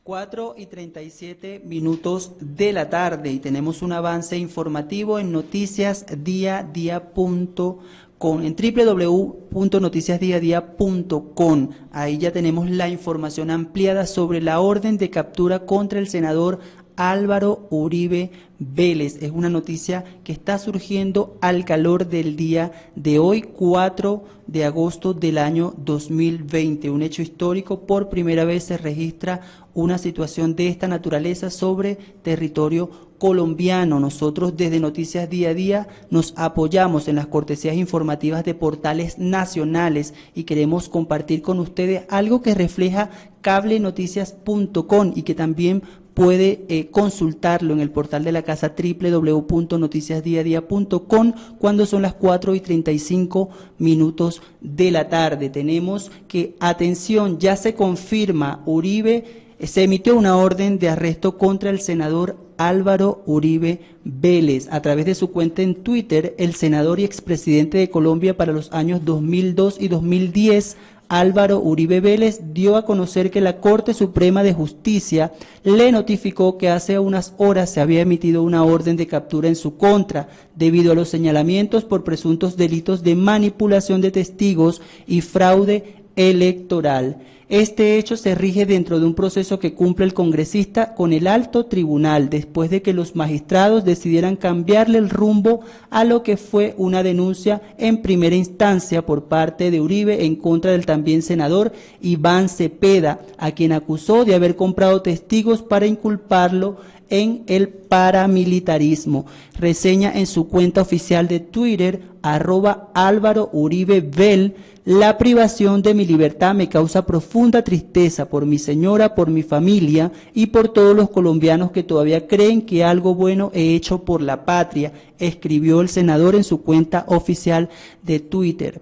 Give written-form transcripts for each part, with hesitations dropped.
4:37 de la tarde y tenemos un avance informativo en noticiasdiadia.com, en www.noticiasdiadia.com. Ahí ya tenemos la información ampliada sobre la orden de captura contra el senador Álvaro Uribe Vélez. Es una noticia que está surgiendo al calor del día de hoy, 4 de agosto del año 2020. Un hecho histórico, por primera vez se registra una situación de esta naturaleza sobre territorio colombiano. Nosotros desde Noticias Día a Día nos apoyamos en las cortesías informativas de portales nacionales y queremos compartir con ustedes algo que refleja cablenoticias.com y que también puede consultarlo en el portal de la casa www.noticiasdiadia.com cuando son las 4:35 de la tarde. Tenemos que, atención, ya se confirma, se emitió una orden de arresto contra el senador Álvaro Uribe Vélez. A través de su cuenta en Twitter, el senador y expresidente de Colombia para los años 2002 y 2010, Álvaro Uribe Vélez, dio a conocer que la Corte Suprema de Justicia le notificó que hace unas horas se había emitido una orden de captura en su contra, debido a los señalamientos por presuntos delitos de manipulación de testigos y fraude electoral. Este hecho se rige dentro de un proceso que cumple el congresista con el alto tribunal, después de que los magistrados decidieran cambiarle el rumbo a lo que fue una denuncia en primera instancia por parte de Uribe en contra del también senador Iván Cepeda, a quien acusó de haber comprado testigos para inculparlo en el paramilitarismo. Reseña en su cuenta oficial de Twitter, @Álvaro Uribe Vel: la privación de mi libertad me causa profunda tristeza por mi señora, por mi familia y por todos los colombianos que todavía creen que algo bueno he hecho por la patria, escribió el senador en su cuenta oficial de Twitter.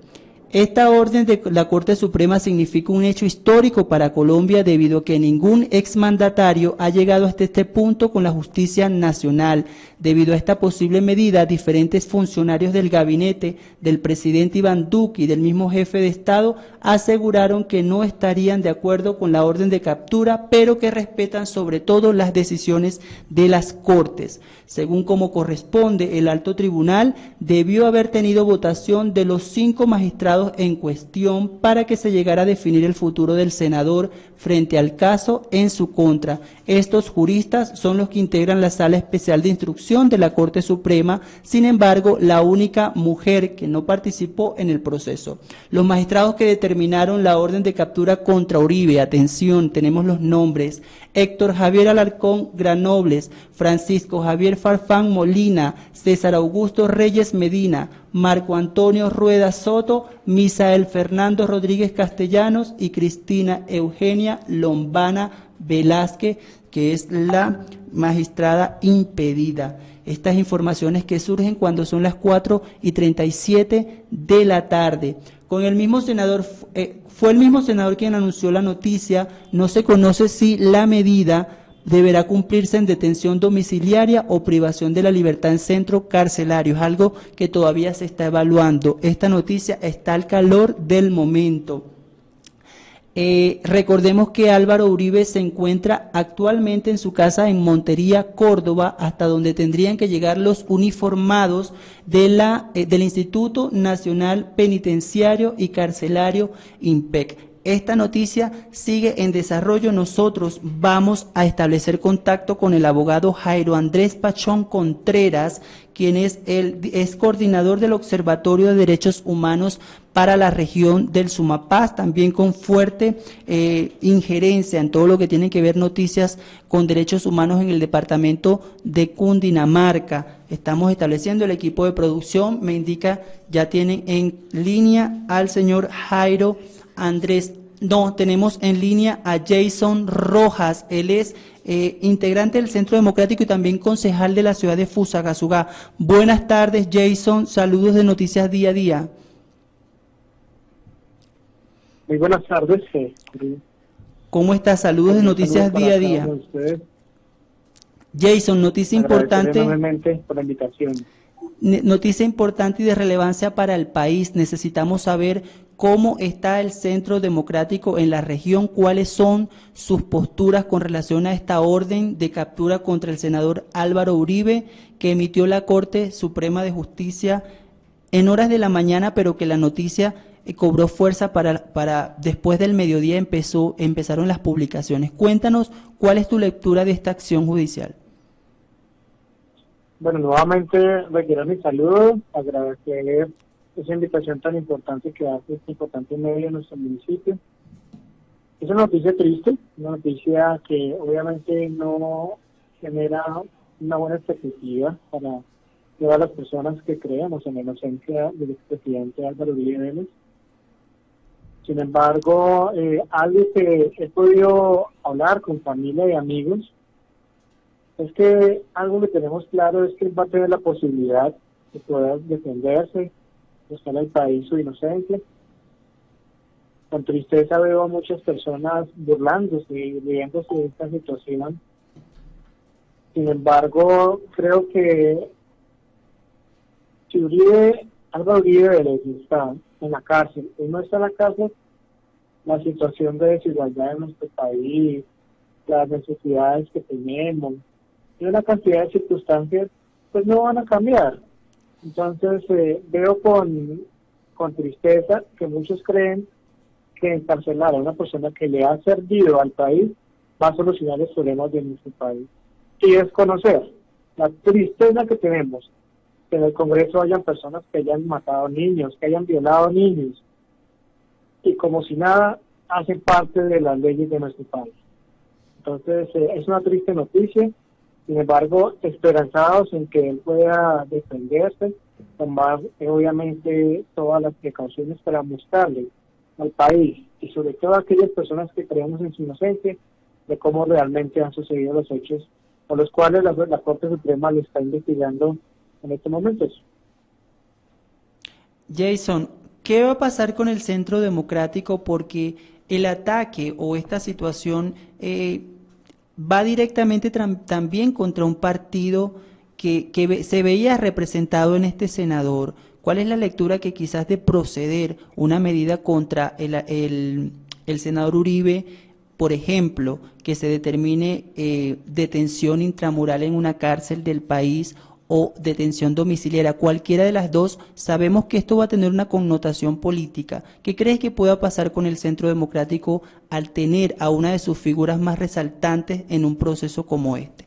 Esta orden de la Corte Suprema significa un hecho histórico para Colombia debido a que ningún exmandatario ha llegado hasta este punto con la justicia nacional. Debido a esta posible medida, diferentes funcionarios del gabinete del presidente Iván Duque y del mismo jefe de Estado aseguraron que no estarían de acuerdo con la orden de captura, pero que respetan sobre todo las decisiones de las Cortes. Según como corresponde, el alto tribunal debió haber tenido votación de los 5 magistrados en cuestión para que se llegara a definir el futuro del senador frente al caso en su contra. Estos juristas son los que integran la Sala Especial de Instrucción de la Corte Suprema, sin embargo, la única mujer que no participó en el proceso. Los magistrados que determinaron la orden de captura contra Uribe, atención, tenemos los nombres: Héctor Javier Alarcón Granobles, Francisco Javier Farfán Molina, César Augusto Reyes Medina, Marco Antonio Rueda Soto, Misael Fernando Rodríguez Castellanos y Cristina Eugenia Lombana Velázquez, que es la magistrada impedida. Estas informaciones que surgen cuando son las 4:37 de la tarde. Con el mismo senador, fue el mismo senador quien anunció la noticia. No se conoce si la medida deberá cumplirse en detención domiciliaria o privación de la libertad en centro carcelario. Es algo que todavía se está evaluando. Esta noticia está al calor del momento. Recordemos que Álvaro Uribe se encuentra actualmente en su casa en Montería, Córdoba, hasta donde tendrían que llegar los uniformados del Instituto Nacional Penitenciario y Carcelario, INPEC. Esta noticia sigue en desarrollo. Nosotros vamos a establecer contacto con el abogado Jairo Andrés Pachón Contreras, quien es coordinador del Observatorio de Derechos Humanos para la región del Sumapaz, también con fuerte injerencia en todo lo que tiene que ver noticias con derechos humanos en el departamento de Cundinamarca. Estamos estableciendo el equipo de producción, me indica, ya tienen en línea al señor Jairo Andrés. No, tenemos en línea a Jason Rojas. Él es integrante del Centro Democrático y también concejal de la ciudad de Fusagasugá. Buenas tardes, Jason. Saludos de Noticias Día a Día. Muy buenas tardes. ¿Cómo estás? Saludos de Noticias Día a Día. Jason, noticia importante. Enormemente por la invitación. Noticia importante y de relevancia para el país. Necesitamos saber cómo está el Centro Democrático en la región, cuáles son sus posturas con relación a esta orden de captura contra el senador Álvaro Uribe que emitió la Corte Suprema de Justicia en horas de la mañana, pero que la noticia cobró fuerza para después del mediodía empezaron las publicaciones. Cuéntanos cuál es tu lectura de esta acción judicial. Bueno, nuevamente requiero mi saludo, agradecer esa invitación tan importante que hace este importante medio en nuestro municipio. Es una noticia triste, una noticia que obviamente no genera una buena expectativa para todas las personas que creemos en la inocencia del expresidente Álvaro Uribe Vélez. Sin embargo, algo que he podido hablar con familia y amigos es que algo que tenemos claro es que él va a tener la posibilidad de poder defenderse, buscar al país su inocencia. Con tristeza veo a muchas personas burlándose y riéndose de esta situación. Sin embargo, creo que si Álvaro Uribe Vélez está en la cárcel, y no está en la cárcel, la situación de desigualdad en nuestro país, las necesidades que tenemos, y una cantidad de circunstancias, pues no van a cambiar. Entonces veo con tristeza que muchos creen que encarcelar a una persona que le ha servido al país va a solucionar los problemas de nuestro país. Y desconocer la tristeza que tenemos, que en el Congreso hayan personas que hayan matado niños, que hayan violado niños, y como si nada, hacen parte de las leyes de nuestro país. Entonces es una triste noticia. Sin embargo, esperanzados en que él pueda defenderse, tomar obviamente todas las precauciones para mostrarle al país y sobre todo a aquellas personas que creemos en su inocencia de cómo realmente han sucedido los hechos por los cuales la Corte Suprema lo está investigando en estos momentos. Jason, ¿qué va a pasar con el Centro Democrático? Porque el ataque o esta situación va directamente también contra un partido que se veía representado en este senador. ¿Cuál es la lectura que quizás de proceder una medida contra el senador Uribe, por ejemplo, que se determine detención intramural en una cárcel del país o detención domiciliaria? Cualquiera de las dos, sabemos que esto va a tener una connotación política. ¿Qué crees que pueda pasar con el Centro Democrático al tener a una de sus figuras más resaltantes en un proceso como este?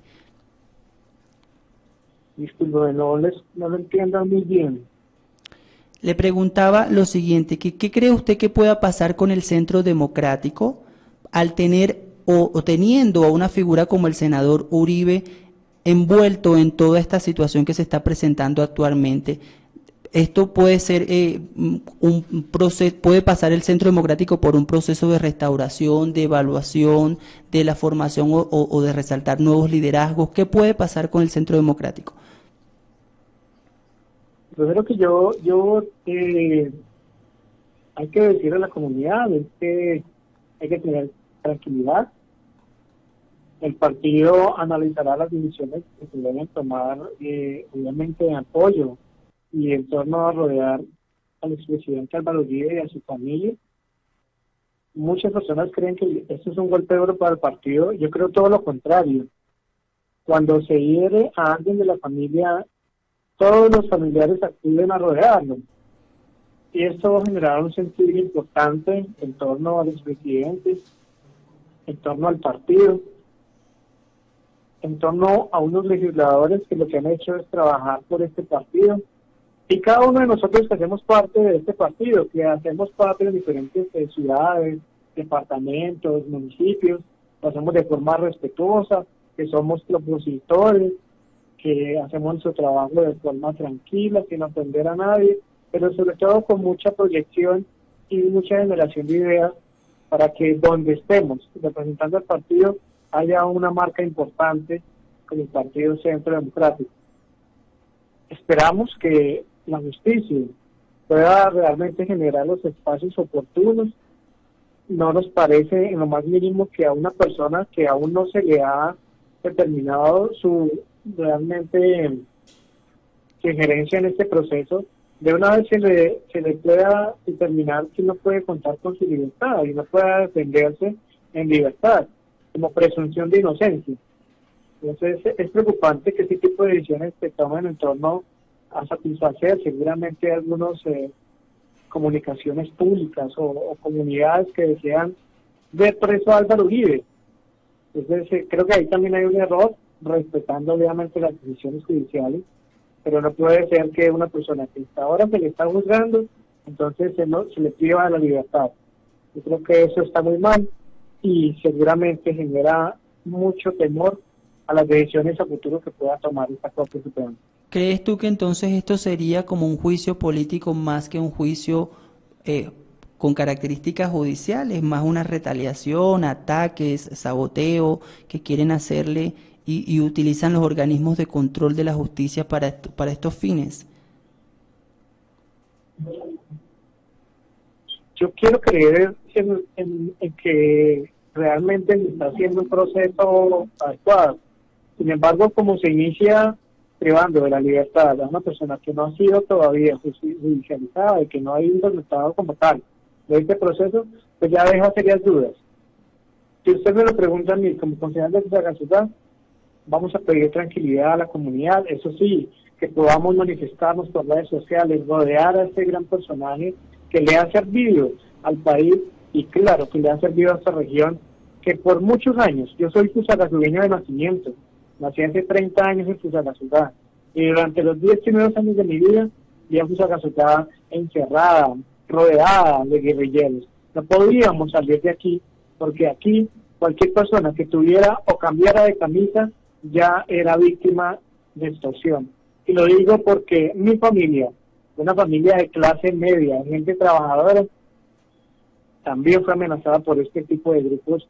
Disculpe, no lo entiendo muy bien. Le preguntaba lo siguiente, ¿qué cree usted que pueda pasar con el Centro Democrático al tener o teniendo a una figura como el senador Uribe envuelto en toda esta situación que se está presentando actualmente? Esto puede ser un proceso, puede pasar el Centro Democrático por un proceso de restauración, de evaluación, de la formación o de resaltar nuevos liderazgos. ¿Qué puede pasar con el Centro Democrático? Primero que hay que decir a la comunidad es que hay que tener tranquilidad. El partido analizará las decisiones que se deben tomar, obviamente en apoyo y en torno a rodear al expresidente Álvaro Uribe y a su familia. Muchas personas creen que esto es un golpe duro para el partido. Yo creo todo lo contrario. Cuando se hiere a alguien de la familia, todos los familiares acuden a rodearlo. Y esto va a generar un sentido importante en torno a los presidentes, en torno al partido, en torno a unos legisladores que lo que han hecho es trabajar por este partido. Y cada uno de nosotros que hacemos parte de este partido, que hacemos parte de diferentes ciudades, departamentos, municipios, lo hacemos de forma respetuosa, que somos propositores, que hacemos nuestro trabajo de forma tranquila, sin ofender a nadie, pero sobre todo con mucha proyección y mucha generación de ideas para que donde estemos representando al partido haya una marca importante con el Partido Centro Democrático. Esperamos que la justicia pueda realmente generar los espacios oportunos. No nos parece en lo más mínimo que a una persona que aún no se le ha determinado su realmente su injerencia en este proceso, de una vez se le pueda determinar que no puede contar con su libertad y no pueda defenderse en libertad, como presunción de inocencia. Entonces es preocupante que este tipo de decisiones se tomen en torno a satisfacer seguramente algunas comunicaciones públicas o comunidades que desean ver preso a Álvaro Uribe. Entonces creo que ahí también hay un error, respetando obviamente las decisiones judiciales, pero no puede ser que una persona que hasta ahora se le está juzgando, entonces se le priva de la libertad. Yo creo que eso está muy mal y seguramente genera mucho temor a las decisiones a futuro que pueda tomar esta Corte Suprema. ¿Crees tú que entonces esto sería como un juicio político más que un juicio con características judiciales, más una retaliación, ataques, saboteo que quieren hacerle y utilizan los organismos de control de la justicia para estos fines? Yo quiero creer en que realmente se está haciendo un proceso adecuado. Sin embargo, como se inicia privando de la libertad a una persona que no ha sido todavía judicializada y que no ha ido resultado como tal de este proceso, pues ya deja serias dudas. Si usted me lo pregunta a mí como concejal de Fusagasugá, vamos a pedir tranquilidad a la comunidad, eso sí, que podamos manifestarnos por redes sociales, rodear a este gran personaje que le ha servido al país y claro, que le ha servido a esta región, que por muchos años, yo soy fusagasugueño de nacimiento, nací hace 30 años en Fusagasugá, y durante los 10 primeros años de mi vida, vi a Fusagasugá encerrada, rodeada de guerrilleros. No podíamos salir de aquí, porque aquí cualquier persona que tuviera o cambiara de camisa ya era víctima de extorsión. Y lo digo porque mi familia, una familia de clase media, gente trabajadora, también fue amenazada por este tipo de grupos,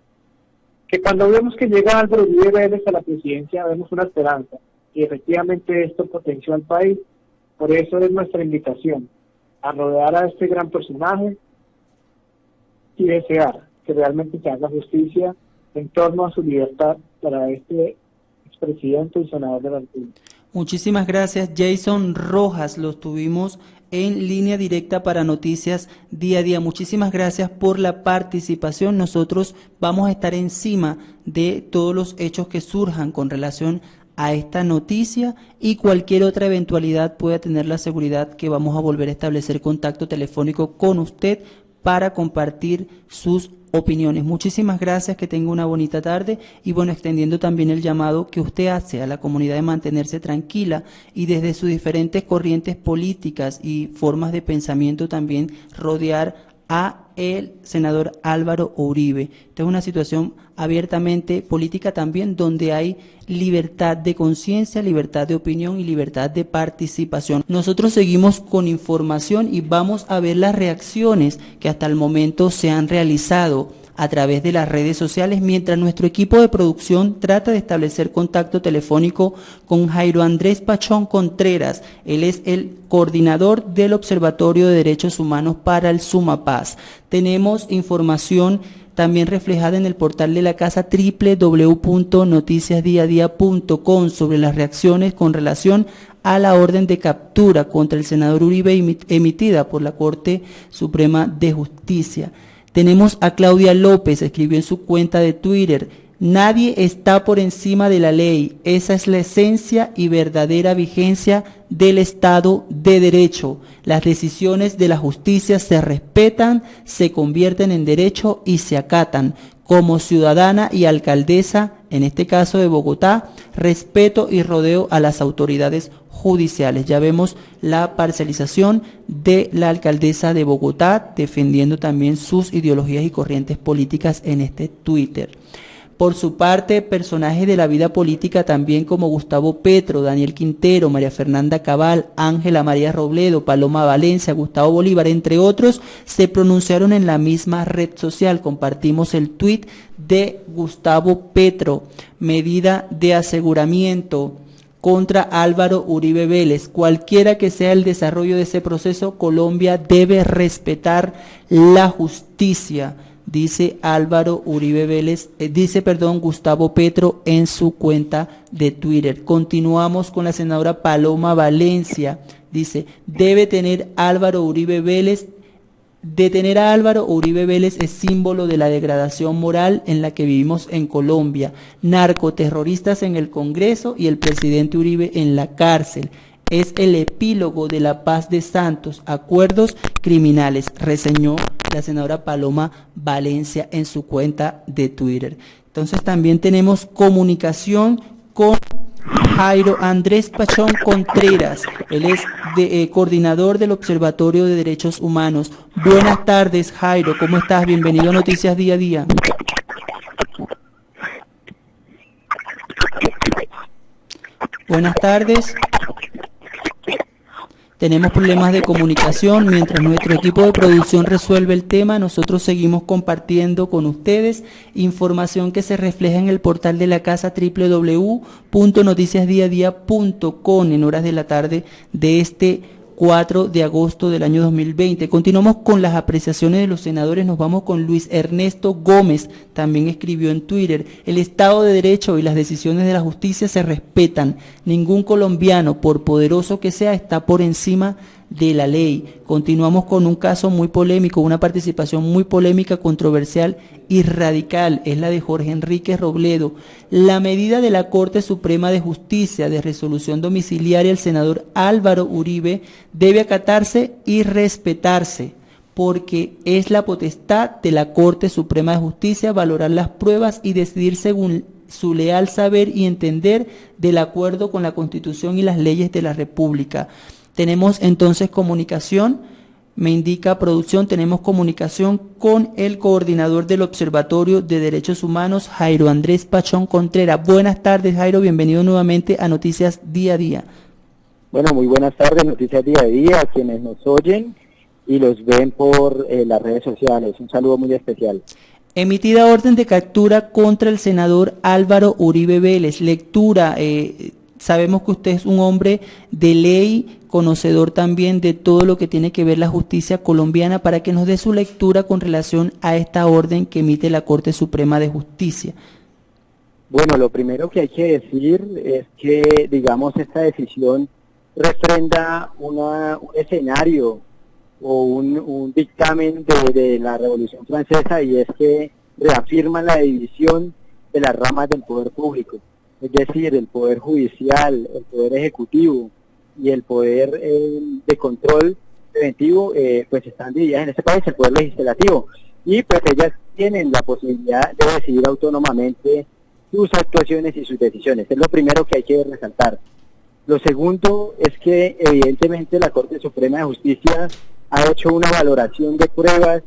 que cuando vemos que llega Álvaro Uribe Vélez a la presidencia, vemos una esperanza, y efectivamente esto potenció al país. Por eso es nuestra invitación, a rodear a este gran personaje y desear que realmente se haga justicia en torno a su libertad para este expresidente y senador de la República. Muchísimas gracias, Jason Rojas. Los tuvimos en línea directa para Noticias Día a Día. Muchísimas gracias por la participación. Nosotros vamos a estar encima de todos los hechos que surjan con relación a esta noticia y cualquier otra eventualidad pueda tener la seguridad que vamos a volver a establecer contacto telefónico con usted para compartir sus opiniones. Muchísimas gracias, que tenga una bonita tarde y bueno, extendiendo también el llamado que usted hace a la comunidad de mantenerse tranquila y desde sus diferentes corrientes políticas y formas de pensamiento también rodear a el senador Álvaro Uribe. Esta es una situación abiertamente política también, donde hay libertad de conciencia, libertad de opinión y libertad de participación. Nosotros seguimos con información y vamos a ver las reacciones que hasta el momento se han realizado a través de las redes sociales, mientras nuestro equipo de producción trata de establecer contacto telefónico con Jairo Andrés Pachón Contreras. Él es el coordinador del Observatorio de Derechos Humanos para el Sumapaz. Tenemos información también reflejada en el portal de la casa www.noticiasdiadia.com sobre las reacciones con relación a la orden de captura contra el senador Uribe emitida por la Corte Suprema de Justicia. Tenemos a Claudia López, escribió en su cuenta de Twitter: nadie está por encima de la ley, esa es la esencia y verdadera vigencia del Estado de Derecho. Las decisiones de la justicia se respetan, se convierten en derecho y se acatan. Como ciudadana y alcaldesa, en este caso de Bogotá, respeto y rodeo a las autoridades judiciales. Ya vemos la parcialización de la alcaldesa de Bogotá, defendiendo también sus ideologías y corrientes políticas en este Twitter. Por su parte, personajes de la vida política también como Gustavo Petro, Daniel Quintero, María Fernanda Cabal, Ángela María Robledo, Paloma Valencia, Gustavo Bolívar, entre otros, se pronunciaron en la misma red social. Compartimos el tuit de Gustavo Petro: medida de aseguramiento contra Álvaro Uribe Vélez. Cualquiera que sea el desarrollo de ese proceso, Colombia debe respetar la justicia, dice Gustavo Petro en su cuenta de Twitter. Continuamos con la senadora Paloma Valencia, Dice, detener a Álvaro Uribe Vélez es símbolo de la degradación moral en la que vivimos en Colombia. Narcoterroristas en el Congreso y el presidente Uribe en la cárcel. Es el epílogo de la paz de Santos, acuerdos criminales, reseñó la senadora Paloma Valencia en su cuenta de Twitter. Entonces también tenemos comunicación con Jairo Andrés Pachón Contreras. Él es coordinador del Observatorio de Derechos Humanos. Buenas tardes, Jairo, ¿cómo estás? Bienvenido a Noticias Día a Día. Buenas tardes. Tenemos problemas de comunicación. Mientras nuestro equipo de producción resuelve el tema, nosotros seguimos compartiendo con ustedes información que se refleja en el portal de la casa www.noticiasdiadia.com en horas de la tarde de este 4 de agosto del año 2020. Continuamos con las apreciaciones de los senadores. Nos vamos con Luis Ernesto Gómez. También escribió en Twitter: el Estado de Derecho y las decisiones de la justicia se respetan. Ningún colombiano, por poderoso que sea, está por encima de la ley. Continuamos con un caso muy polémico, una participación muy polémica, controversial y radical. Es la de Jorge Enrique Robledo. La medida de la Corte Suprema de Justicia de resolución domiciliaria al senador Álvaro Uribe debe acatarse y respetarse, porque es la potestad de la Corte Suprema de Justicia valorar las pruebas y decidir según su leal saber y entender, del acuerdo con la Constitución y las leyes de la República. Tenemos entonces comunicación, me indica producción, tenemos comunicación con el coordinador del Observatorio de Derechos Humanos, Jairo Andrés Pachón Contreras. Buenas tardes, Jairo, bienvenido nuevamente a Noticias Día a Día. Bueno, muy buenas tardes, Noticias Día a Día, a quienes nos oyen y los ven por las redes sociales. Un saludo muy especial. Emitida orden de captura contra el senador Álvaro Uribe Vélez. Lectura, sabemos que usted es un hombre de ley, conocedor también de todo lo que tiene que ver la justicia colombiana, para que nos dé su lectura con relación a esta orden que emite la Corte Suprema de Justicia. Bueno, lo primero que hay que decir es que, digamos, esta decisión refrenda un escenario o un dictamen de la Revolución Francesa, y es que reafirma la división de las ramas del poder público, es decir, el poder judicial, el poder ejecutivo y el poder de control preventivo, pues están divididas en este país, el poder legislativo, y pues ellas tienen la posibilidad de decidir autónomamente sus actuaciones y sus decisiones. Es lo primero que hay que resaltar. Lo segundo es que evidentemente la Corte Suprema de Justicia ha hecho una valoración de pruebas,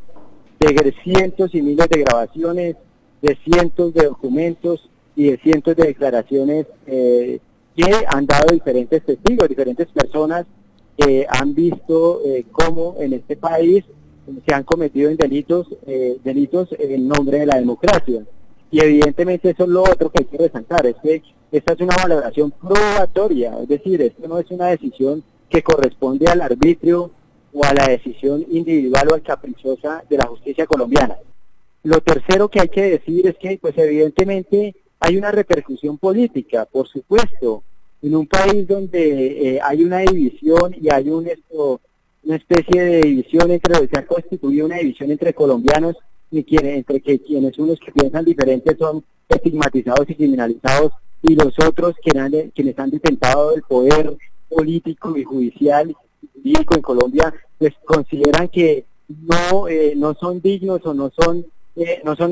de cientos y miles de grabaciones, de cientos de documentos y de cientos de declaraciones que han dado diferentes testigos, diferentes personas que han visto cómo en este país se han cometido delitos en nombre de la democracia. Y evidentemente eso es lo otro que hay que resaltar, es que esta es una valoración probatoria, es decir, esto no es una decisión que corresponde al arbitrio o a la decisión individual o al caprichosa de la justicia colombiana. Lo tercero que hay que decir es que, pues evidentemente, hay una repercusión política, por supuesto, en un país donde hay una división y hay una especie de división se ha constituido una división entre colombianos, entre quienes unos que piensan diferentes son estigmatizados y criminalizados, y los otros quienes han detentado el poder político y judicial y jurídico en Colombia, pues consideran que no son dignos o no son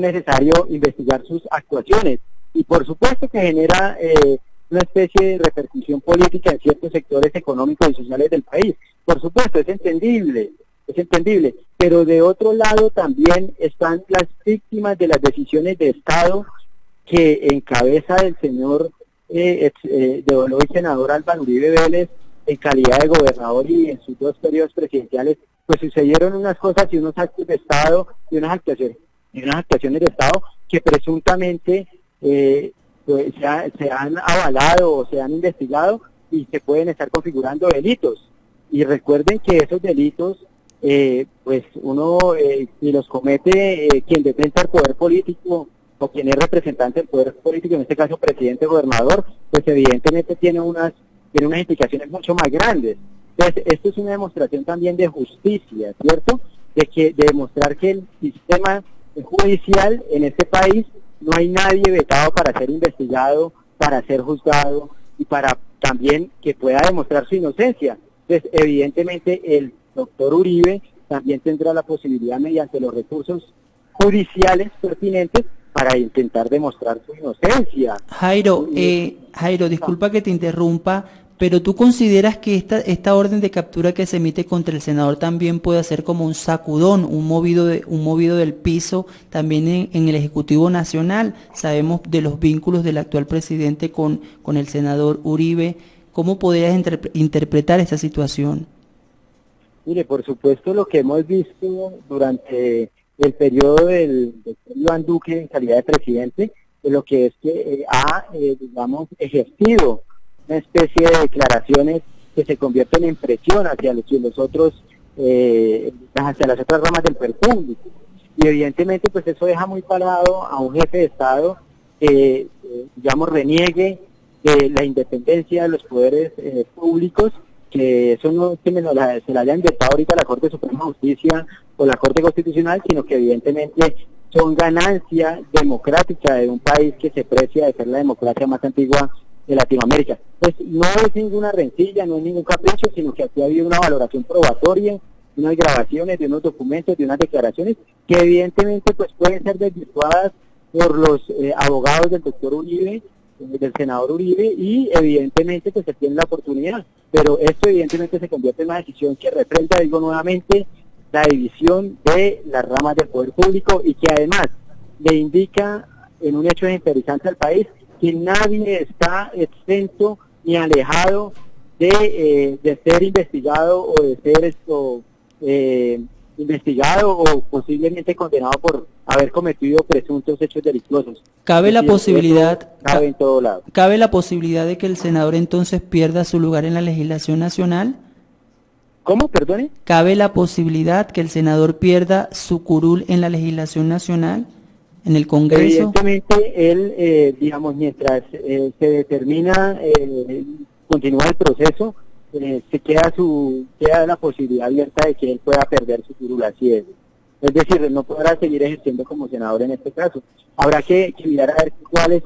necesario investigar sus actuaciones, y por supuesto que genera una especie de repercusión política en ciertos sectores económicos y sociales del país. Por supuesto, es entendible, pero de otro lado también están las víctimas de las decisiones de Estado que encabeza el señor de hoy senador Álvaro Uribe Vélez en calidad de gobernador, y en sus 2 periodos presidenciales pues sucedieron unas cosas y unos actos de Estado y unas actuaciones de Estado que presuntamente pues se han avalado o se han investigado y se pueden estar configurando delitos. Y recuerden que esos delitos pues uno si los comete quien detenta el poder político o quien es representante del poder político, en este caso presidente o gobernador, pues evidentemente tiene unas implicaciones mucho más grandes. Entonces, esto es una demostración también de justicia, ¿cierto? De demostrar que el sistema judicial en este país no hay nadie vetado para ser investigado, para ser juzgado y para también que pueda demostrar su inocencia. Entonces, evidentemente, el doctor Uribe también tendrá la posibilidad, mediante los recursos judiciales pertinentes, para intentar demostrar su inocencia. Jairo, disculpa que te interrumpa, pero ¿tú consideras que esta orden de captura que se emite contra el senador también puede ser como un sacudón, un movido del piso también en el Ejecutivo Nacional? Sabemos de los vínculos del actual presidente con el senador Uribe. ¿Cómo podrías interpretar esta situación? Mire, por supuesto, lo que hemos visto durante el periodo del doctor Iván Duque en calidad de presidente, es lo que es que digamos, ejercido una especie de declaraciones que se convierten en presión hacia los otros, hacia las otras ramas del poder público. Y evidentemente, pues eso deja muy parado a un jefe de Estado que, digamos, reniegue de la independencia de los poderes públicos, que eso no es que se la haya inventado ahorita la Corte Suprema de Justicia o la Corte Constitucional, sino que evidentemente son ganancia democrática de un país que se precia de ser la democracia más antigua de Latinoamérica. Pues no es ninguna rencilla, no es ningún capricho, sino que aquí ha habido una valoración probatoria, unas grabaciones de unos documentos, de unas declaraciones que evidentemente pues pueden ser desvirtuadas por los abogados del doctor Uribe, del senador Uribe, y evidentemente pues se tiene la oportunidad, pero esto evidentemente se convierte en una decisión que refrenda, digo nuevamente, la división de las ramas del poder público y que además le indica en un hecho ejemplarizante al país que nadie está exento ni alejado de ser investigado o de ser investigado o posiblemente condenado por haber cometido presuntos hechos delictuosos. Cabe la posibilidad, cabe en todo lado. ¿Cabe la posibilidad de que el senador entonces pierda su lugar en la legislación nacional? ¿Cómo? Perdone. ¿Cabe la posibilidad que el senador pierda su curul en la legislación nacional, en el Congreso? Evidentemente, él, digamos, mientras se determina, continúa el proceso, se queda la posibilidad abierta de que él pueda perder su curul, así es. Es decir, no podrá seguir ejerciendo como senador en este caso. Habrá que mirar a ver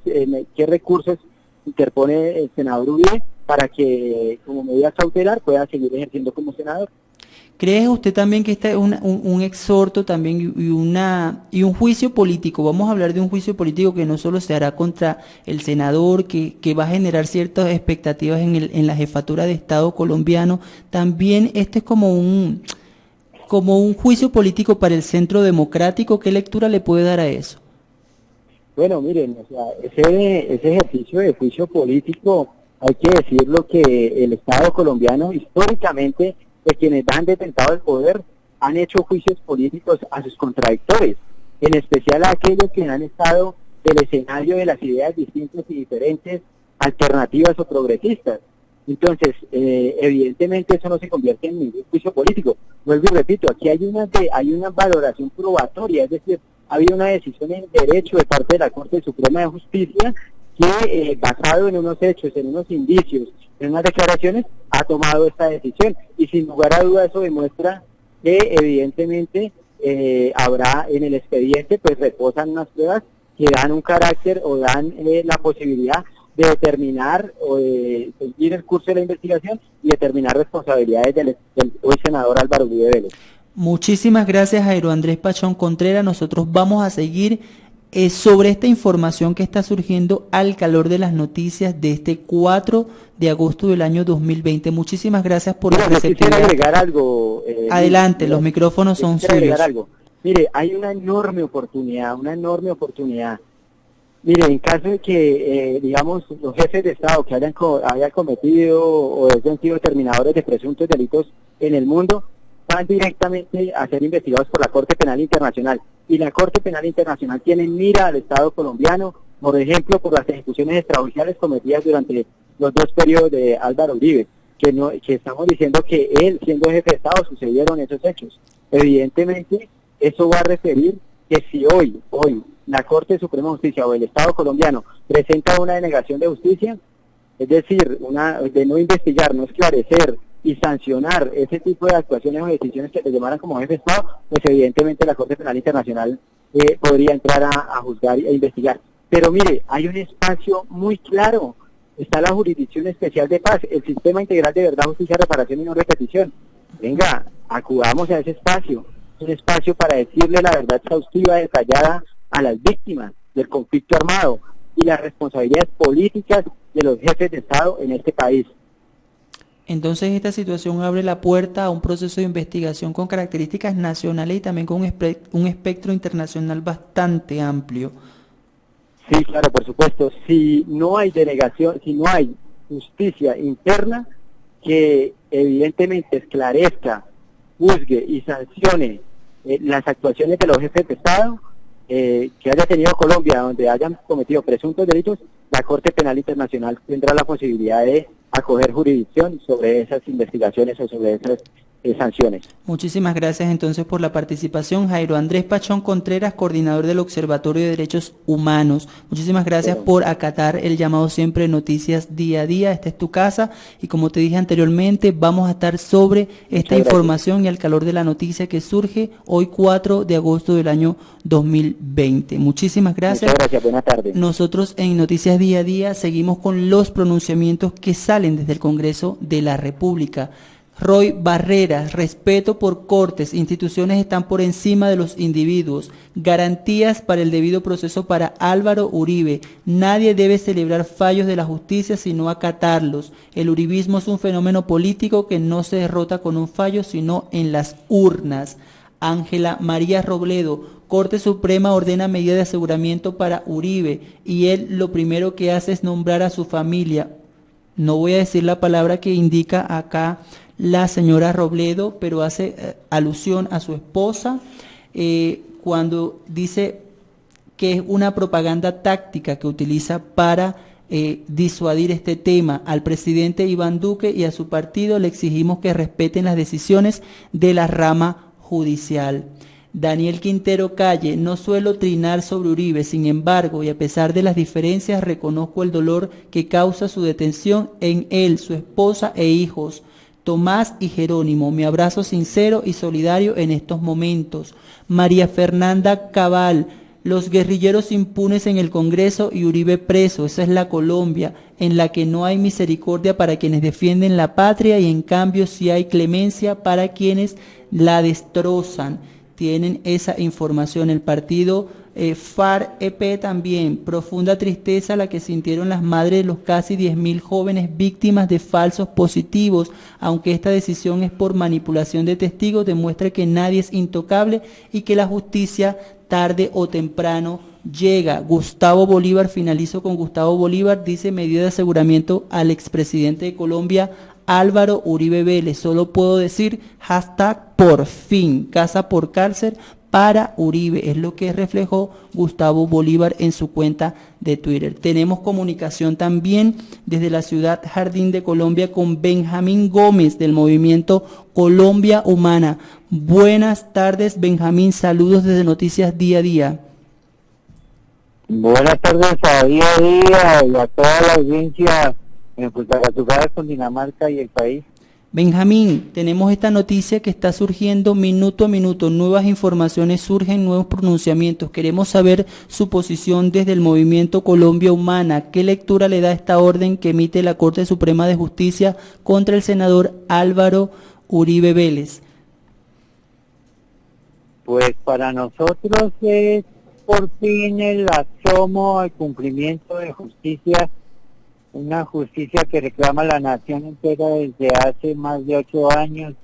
qué recursos interpone el senador Uribe para que, como medida cautelar, pueda seguir ejerciendo como senador. ¿Cree usted también que este es un exhorto también y un juicio político? Vamos a hablar de un juicio político que no solo se hará contra el senador, que va a generar ciertas expectativas en la jefatura de Estado colombiano. También este es como un juicio político para el centro democrático. ¿Qué lectura le puede dar a eso? Bueno, miren, o sea, ese ejercicio de juicio político, hay que decirlo que el Estado colombiano históricamente, de quienes han detentado el poder, han hecho juicios políticos a sus contradictores, en especial a aquellos que han estado del escenario de las ideas distintas y diferentes, alternativas o progresistas. Entonces, evidentemente eso no se convierte en ningún juicio político. Vuelvo y repito, aquí hay una valoración probatoria, es decir, ha habido una decisión en derecho de parte de la Corte Suprema de Justicia que, basado en unos hechos, en unos indicios, en unas declaraciones, ha tomado esta decisión. Y sin lugar a duda eso demuestra que evidentemente habrá en el expediente, pues reposan unas pruebas que dan un carácter o dan la posibilidad de determinar o de seguir el curso de la investigación y determinar responsabilidades del hoy senador Álvaro Uribe Vélez. Muchísimas gracias, Jairo Andrés Pachón Contreras. Nosotros vamos a seguir sobre esta información que está surgiendo al calor de las noticias de este 4 de agosto del año 2020. Muchísimas gracias por la receptividad. Quisiera agregar algo. Adelante, los micrófonos son suyos. Agregar algo. Mire, hay una enorme oportunidad. Mire, en caso de que, digamos, los jefes de Estado que hayan cometido o hayan sido terminadores de presuntos delitos en el mundo, van directamente a ser investigados por la Corte Penal Internacional. Y la Corte Penal Internacional tiene en mira al Estado colombiano, por ejemplo, por las ejecuciones extrajudiciales cometidas durante los dos periodos de Álvaro Uribe, que estamos diciendo que él, siendo jefe de Estado, sucedieron esos hechos. Evidentemente, eso va a referir que si hoy la Corte Suprema de Justicia o el Estado colombiano presenta una denegación de justicia, es decir, de no investigar, no esclarecer y sancionar ese tipo de actuaciones o decisiones que se llamaran como jefe de Estado, pues evidentemente la Corte Penal Internacional podría entrar a juzgar e investigar. Pero mire, hay un espacio muy claro, está la Jurisdicción Especial de Paz, el Sistema Integral de Verdad, Justicia, Reparación y No Repetición. Venga, acudamos a ese espacio, un espacio para decirle la verdad exhaustiva, detallada a las víctimas del conflicto armado y las responsabilidades políticas de los jefes de Estado en este país. Entonces esta situación abre la puerta a un proceso de investigación con características nacionales y también con un espectro internacional bastante amplio. Sí, claro, por supuesto. Si no hay denegación, si no hay justicia interna que evidentemente esclarezca, juzgue y sancione las actuaciones de los jefes de Estado que haya tenido Colombia, donde hayan cometido presuntos delitos, la Corte Penal Internacional tendrá la posibilidad de acoger jurisdicción sobre esas investigaciones o sobre esas sanciones. Muchísimas gracias entonces por la participación, Jairo Andrés Pachón Contreras, coordinador del Observatorio de Derechos Humanos. Muchísimas gracias por acatar el llamado siempre de Noticias Día a Día. Esta es tu casa y como te dije anteriormente, vamos a estar sobre esta información y al calor de la noticia que surge hoy 4 de agosto del año 2020. Muchísimas gracias. Muchas gracias, buenas tardes. Nosotros en Noticias Día a Día seguimos con los pronunciamientos que salen desde el Congreso de la República. Roy Barreras, respeto por cortes, instituciones están por encima de los individuos, garantías para el debido proceso para Álvaro Uribe, nadie debe celebrar fallos de la justicia sino acatarlos, el uribismo es un fenómeno político que no se derrota con un fallo sino en las urnas. Ángela María Robledo, Corte Suprema ordena medida de aseguramiento para Uribe y él lo primero que hace es nombrar a su familia. No voy a decir la palabra que indica acá la señora Robledo, pero hace alusión a su esposa cuando dice que es una propaganda táctica que utiliza para disuadir este tema. Al presidente Iván Duque y a su partido le exigimos que respeten las decisiones de la rama judicial. Daniel Quintero Calle, no suelo trinar sobre Uribe, sin embargo, y a pesar de las diferencias, reconozco el dolor que causa su detención en él, su esposa e hijos. Tomás y Jerónimo, mi abrazo sincero y solidario en estos momentos. María Fernanda Cabal, los guerrilleros impunes en el Congreso y Uribe preso, esa es la Colombia, en la que no hay misericordia para quienes defienden la patria y en cambio sí hay clemencia para quienes la destrozan. Tienen esa información. El partido FAR-EP también, profunda tristeza la que sintieron las madres de los casi 10.000 jóvenes víctimas de falsos positivos, aunque esta decisión es por manipulación de testigos, demuestra que nadie es intocable y que la justicia tarde o temprano llega. Gustavo Bolívar, finalizo con Gustavo Bolívar, dice medida de aseguramiento al expresidente de Colombia, Álvaro Uribe Vélez. Solo puedo decir hashtag por fin, casa por cárcel para Uribe, es lo que reflejó Gustavo Bolívar en su cuenta de Twitter. Tenemos comunicación también desde la ciudad Jardín de Colombia con Benjamín Gómez del movimiento Colombia Humana. Buenas tardes, Benjamín, saludos desde Noticias Día a Día. Buenas tardes a Día a Día y a toda la audiencia en Fusagasugá, Cundinamarca y el país. Benjamín, tenemos esta noticia que está surgiendo minuto a minuto, nuevas informaciones surgen, nuevos pronunciamientos. Queremos saber su posición desde el movimiento Colombia Humana. ¿Qué lectura le da esta orden que emite la Corte Suprema de Justicia contra el senador Álvaro Uribe Vélez? Pues para nosotros es por fin el asomo al cumplimiento de justicia, una justicia que reclama la nación entera desde hace más de 8 años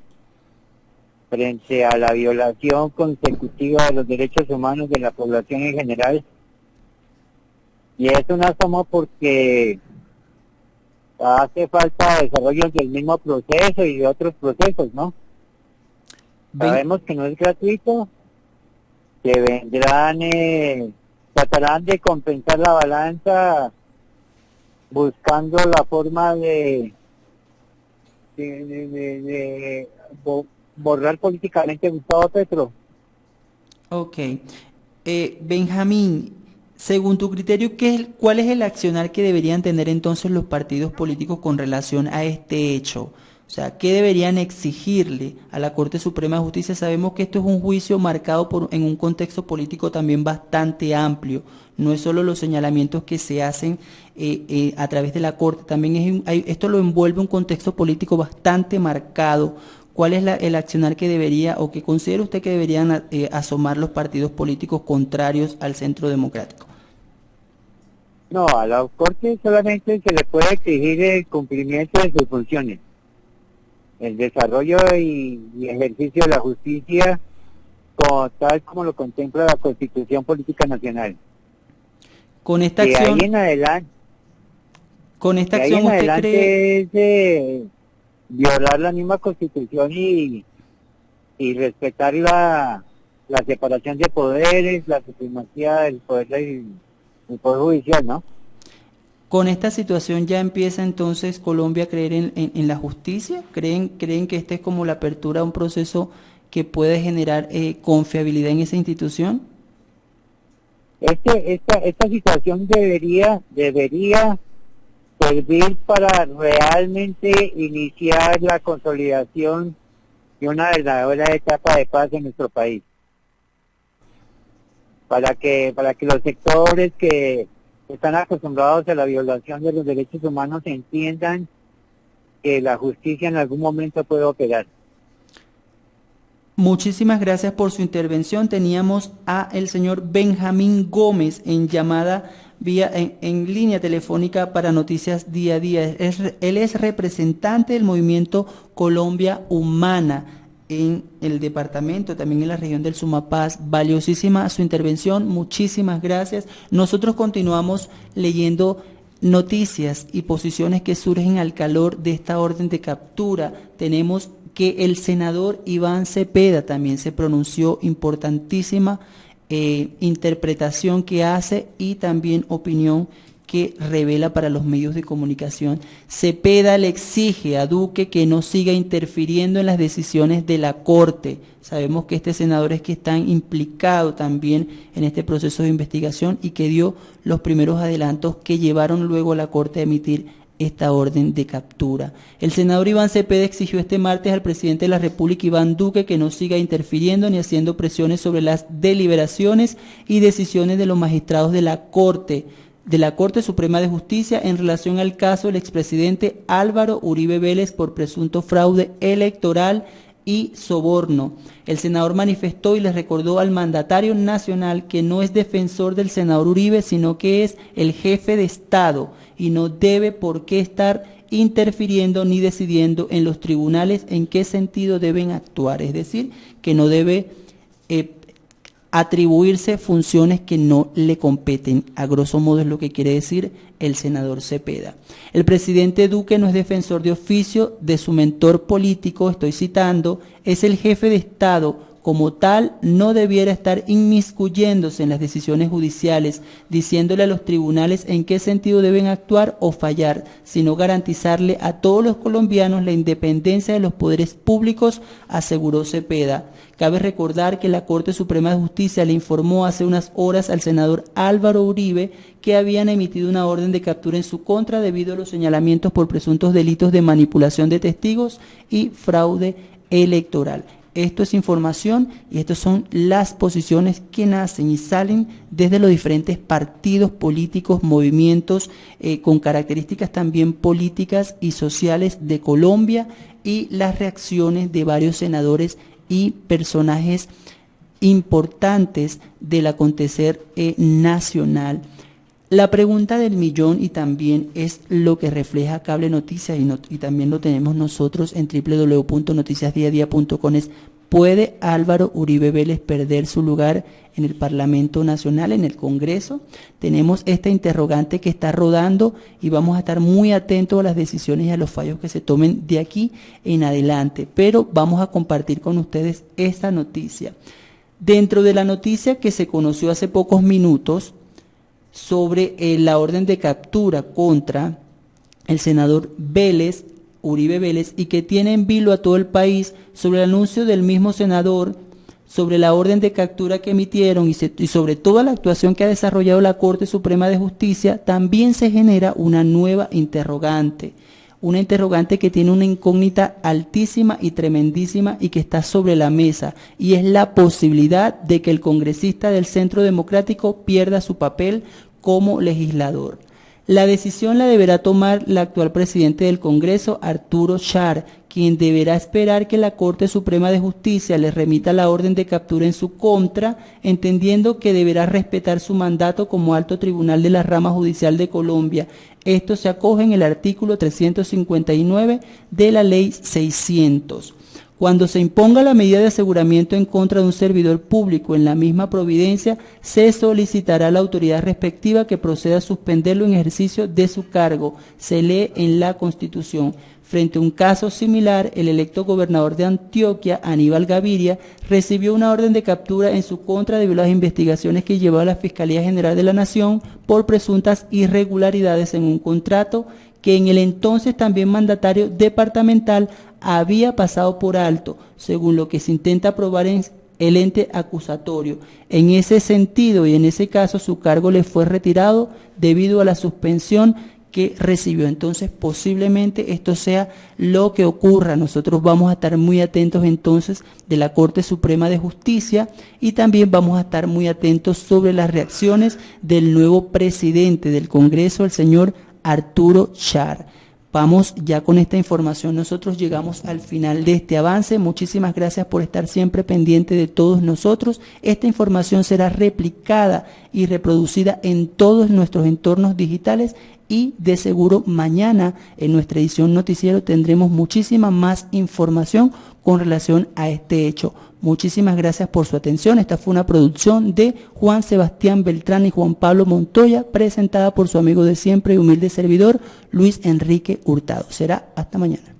frente a la violación consecutiva de los derechos humanos de la población en general. Y es un asomo porque hace falta desarrollo del mismo proceso y de otros procesos, ¿no? Sabemos que no es gratuito, que vendrán, tratarán de compensar la balanza buscando la forma de borrar políticamente a Gustavo Petro. Ok. Benjamín, según tu criterio, ¿cuál es el accionar que deberían tener entonces los partidos políticos con relación a este hecho? O O sea, ¿qué deberían exigirle a la Corte Suprema de Justicia? Sabemos que esto es un juicio marcado en un contexto político también bastante amplio. No es solo los señalamientos que se hacen a través de la Corte, también esto lo envuelve un contexto político bastante marcado. ¿Cuál es el accionar que debería o que considera usted que deberían asomar los partidos políticos contrarios al centro democrático? No, a la Corte solamente se le puede exigir el cumplimiento de sus funciones, el desarrollo y ejercicio de la justicia tal como lo contempla la Constitución Política Nacional. Con esta de acción, ahí en adelante, ¿usted cree? es violar la misma Constitución y respetar la separación de poderes, la supremacía del poder judicial, ¿no? ¿Con esta situación ya empieza entonces Colombia a creer en la justicia? ¿Creen que esta es como la apertura a un proceso que puede generar confiabilidad en esa institución? Esta situación debería servir para realmente iniciar la consolidación de una verdadera etapa de paz en nuestro país. Para que los sectores que están acostumbrados a la violación de los derechos humanos entiendan que la justicia en algún momento puede operar. Muchísimas gracias por su intervención. Teníamos a el señor Benjamín Gómez en llamada en línea telefónica para Noticias Día a Día. Él es representante del movimiento Colombia Humana en el departamento, también en la región del Sumapaz. Valiosísima su intervención, muchísimas gracias. Nosotros continuamos leyendo noticias y posiciones que surgen al calor de esta orden de captura. Tenemos que el senador Iván Cepeda también se pronunció, importantísima interpretación que hace y también opinión que revela para los medios de comunicación. Cepeda le exige a Duque que no siga interfiriendo en las decisiones de la Corte. Sabemos que este senador es que está implicado también en este proceso de investigación y que dio los primeros adelantos que llevaron luego a la Corte a emitir esta orden de captura. El senador Iván Cepeda exigió este martes al presidente de la República, Iván Duque, que no siga interfiriendo ni haciendo presiones sobre las deliberaciones y decisiones de los magistrados de la Corte Suprema de Justicia en relación al caso del expresidente Álvaro Uribe Vélez por presunto fraude electoral y soborno. El senador manifestó y le recordó al mandatario nacional que no es defensor del senador Uribe, sino que es el jefe de Estado y no debe por qué estar interfiriendo ni decidiendo en los tribunales en qué sentido deben actuar, es decir, que no debe atribuirse funciones que no le competen. A grosso modo es lo que quiere decir el senador Cepeda. El presidente Duque no es defensor de oficio de su mentor político, estoy citando, es el jefe de Estado. Como tal, no debiera estar inmiscuyéndose en las decisiones judiciales, diciéndole a los tribunales en qué sentido deben actuar o fallar, sino garantizarle a todos los colombianos la independencia de los poderes públicos, aseguró Cepeda. Cabe recordar que la Corte Suprema de Justicia le informó hace unas horas al senador Álvaro Uribe que habían emitido una orden de captura en su contra debido a los señalamientos por presuntos delitos de manipulación de testigos y fraude electoral. Esto es información y estas son las posiciones que nacen y salen desde los diferentes partidos políticos, movimientos con características también políticas y sociales de Colombia y las reacciones de varios senadores y personajes importantes del acontecer nacional. La pregunta del millón y también es lo que refleja Cable Noticias y también lo tenemos nosotros en www.noticiasdiadia.com es: ¿puede Álvaro Uribe Vélez perder su lugar en el Parlamento Nacional, en el Congreso? Tenemos esta interrogante que está rodando y vamos a estar muy atentos a las decisiones y a los fallos que se tomen de aquí en adelante, pero vamos a compartir con ustedes esta noticia. Dentro de la noticia que se conoció hace pocos minutos, sobre la orden de captura contra el senador Uribe Vélez, y que tiene en vilo a todo el país sobre el anuncio del mismo senador sobre la orden de captura que emitieron y sobre toda la actuación que ha desarrollado la Corte Suprema de Justicia, también se genera una nueva interrogante. una interrogante que tiene una incógnita altísima y tremendísima y que está sobre la mesa, y es la posibilidad de que el congresista del Centro Democrático pierda su papel como legislador. La decisión la deberá tomar el actual presidente del Congreso, Arturo Char, quien deberá esperar que la Corte Suprema de Justicia le remita la orden de captura en su contra, entendiendo que deberá respetar su mandato como alto tribunal de la rama judicial de Colombia. Esto se acoge en el artículo 359 de la Ley 600. Cuando se imponga la medida de aseguramiento en contra de un servidor público en la misma providencia, se solicitará a la autoridad respectiva que proceda a suspenderlo en ejercicio de su cargo. Se lee en la Constitución. Frente a un caso similar, el electo gobernador de Antioquia, Aníbal Gaviria, recibió una orden de captura en su contra debido a las investigaciones que llevó a la Fiscalía General de la Nación por presuntas irregularidades en un contrato que en el entonces también mandatario departamental había pasado por alto, según lo que se intenta probar en el ente acusatorio. En ese sentido y en ese caso su cargo le fue retirado debido a la suspensión que recibió. Entonces posiblemente esto sea lo que ocurra. Nosotros vamos a estar muy atentos entonces de la Corte Suprema de Justicia y también vamos a estar muy atentos sobre las reacciones del nuevo presidente del Congreso, el señor Arturo Char. Vamos ya con esta información, nosotros llegamos al final de este avance. Muchísimas gracias por estar siempre pendiente de todos nosotros. Esta información será replicada y reproducida en todos nuestros entornos digitales y de seguro mañana en nuestra edición noticiero tendremos muchísima más información con relación a este hecho. Muchísimas gracias por su atención. Esta fue una producción de Juan Sebastián Beltrán y Juan Pablo Montoya, presentada por su amigo de siempre y humilde servidor, Luis Enrique Hurtado. Será hasta mañana.